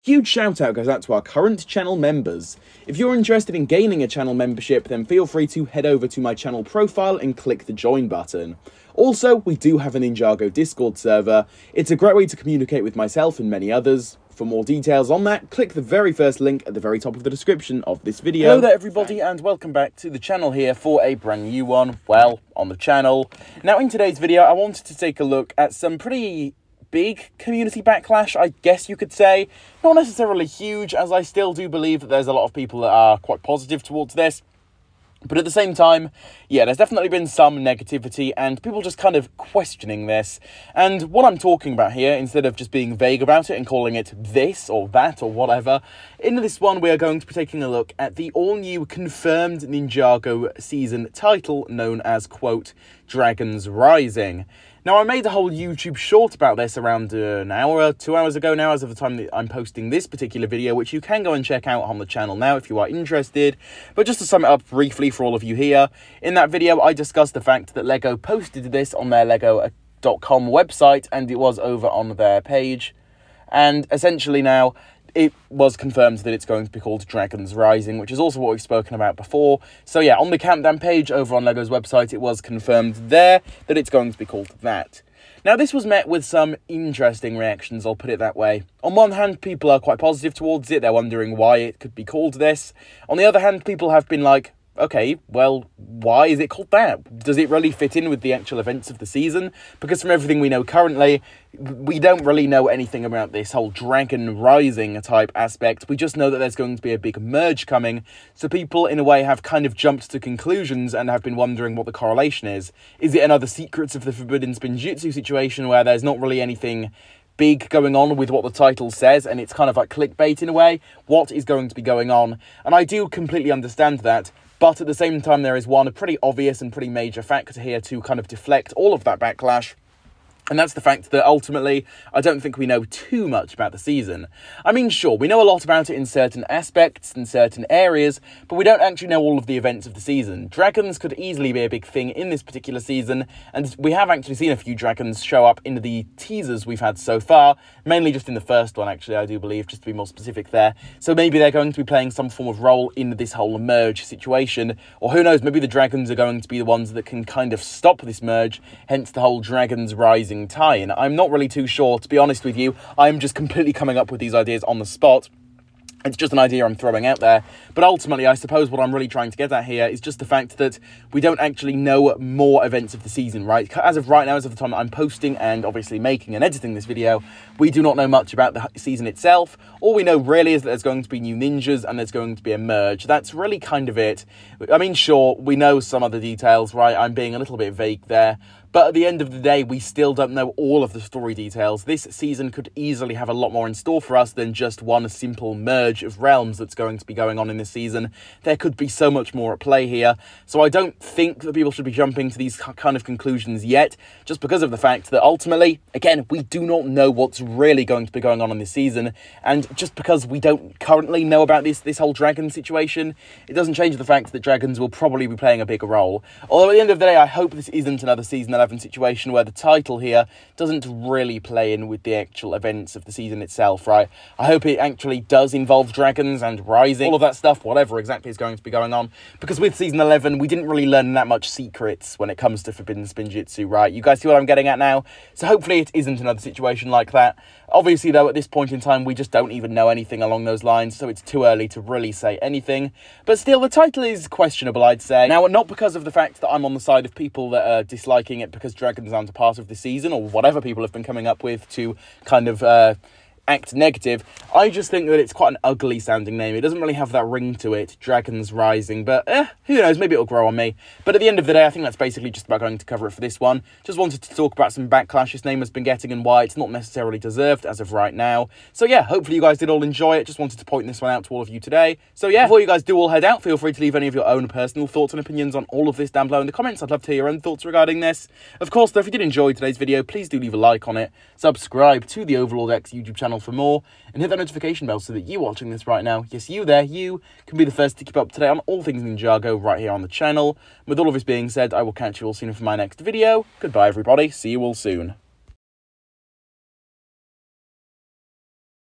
Huge shout out goes out to our current channel members. If you're interested in gaining a channel membership, then feel free to head over to my channel profile and click the join button. Also, we do have a Ninjago Discord server. It's a great way to communicate with myself and many others. For more details on that, click the very first link at the very top of the description of this video. Hello there everybody and welcome back to the channel here for a brand new one, well, on the channel. Now in today's video I wanted to take a look at some pretty big community backlash, I guess you could say. Not necessarily huge, as I still do believe that there's a lot of people that are quite positive towards this. But at the same time, yeah, there's definitely been some negativity and people just kind of questioning this. And what I'm talking about here, instead of just being vague about it and calling it this or that or whatever, in this one we are going to be taking a look at the all-new confirmed Ninjago season title known as, quote, Dragons Rising. Now, I made a whole YouTube short about this around an hour, 2 hours ago now, as of the time that I'm posting this particular video, which you can go and check out on the channel now if you are interested. But just to sum it up briefly for all of you here, in that video I discussed the fact that LEGO posted this on their lego.com website, and it was over on their page. And essentially now, it was confirmed that it's going to be called Dragons Rising, which is also what we've spoken about before. So yeah, on the countdown page over on LEGO's website, it was confirmed there that it's going to be called that. Now, this was met with some interesting reactions, I'll put it that way. On one hand, people are quite positive towards it. They're wondering why it could be called this. On the other hand, people have been like, okay, well, why is it called that? Does it really fit in with the actual events of the season? Because from everything we know currently, we don't really know anything about this whole Dragon Rising type aspect. We just know that there's going to be a big merge coming. So people, in a way, have kind of jumped to conclusions and have been wondering what the correlation is. Is it another Secrets of the Forbidden Spinjitzu situation where there's not really anything big going on with what the title says, and it's kind of like clickbait in a way? What is going to be going on? And I do completely understand that. But at the same time, there is a pretty obvious and pretty major factor here to kind of deflect all of that backlash. And that's the fact that ultimately, I don't think we know too much about the season. I mean, sure, we know a lot about it in certain aspects and certain areas, but we don't actually know all of the events of the season. Dragons could easily be a big thing in this particular season, and we have actually seen a few dragons show up in the teasers we've had so far, mainly just in the first one, actually, I do believe, just to be more specific there. So maybe they're going to be playing some form of role in this whole merge situation, or who knows, maybe the dragons are going to be the ones that can kind of stop this merge, hence the whole Dragons Rising tie-in. I'm not really too sure, to be honest with you. I'm just completely coming up with these ideas on the spot. It's just an idea I'm throwing out there. But ultimately, I suppose what I'm really trying to get at here is just the fact that we don't actually know more events of the season, right? As of right now, as of the time that I'm posting and obviously making and editing this video, we do not know much about the season itself. All we know really is that there's going to be new ninjas and there's going to be a merge. That's really kind of it. I mean, sure, we know some other details, right? I'm being a little bit vague there. But at the end of the day, we still don't know all of the story details. This season could easily have a lot more in store for us than just one simple merge of realms that's going to be going on in this season. There could be so much more at play here. So I don't think that people should be jumping to these kind of conclusions yet, just because of the fact that ultimately, again, we do not know what's really going to be going on in this season. And just because we don't currently know about this whole dragon situation, it doesn't change the fact that dragons will probably be playing a bigger role. Although at the end of the day, I hope this isn't another season 11 situation where the title here doesn't really play in with the actual events of the season itself, right? I hope it actually does involve dragons and rising, all of that stuff, whatever exactly is going to be going on. Because with season 11, we didn't really learn that much secrets when it comes to Forbidden Spinjitzu, right? You guys see what I'm getting at now? So hopefully it isn't another situation like that. Obviously, though, at this point in time, we just don't even know anything along those lines, so it's too early to really say anything. But still, the title is questionable, I'd say. Now, not because of the fact that I'm on the side of people that are disliking it because dragons aren't a part of the season, or whatever people have been coming up with to kind of act negative. I just think that it's quite an ugly sounding name. It doesn't really have that ring to it, Dragons Rising, but who knows, maybe it'll grow on me. But at the end of the day, I think that's basically just about going to cover it for this one. Just wanted to talk about some backlash this name has been getting and why it's not necessarily deserved as of right now. So yeah, hopefully you guys did all enjoy it. Just wanted to point this one out to all of you today. So yeah, before you guys do all head out, feel free to leave any of your own personal thoughts and opinions on all of this down below in the comments. I'd love to hear your own thoughts regarding this. Of course, though, if you did enjoy today's video, please do leave a like on it, subscribe to the Overlord X YouTube channel for more, and hit that notification bell so that you watching this right now, yes, you there, you can be the first to keep up to date on all things Ninjago right here on the channel. With all of this being said, I will catch you all soon for my next video. Goodbye, everybody. See you all soon.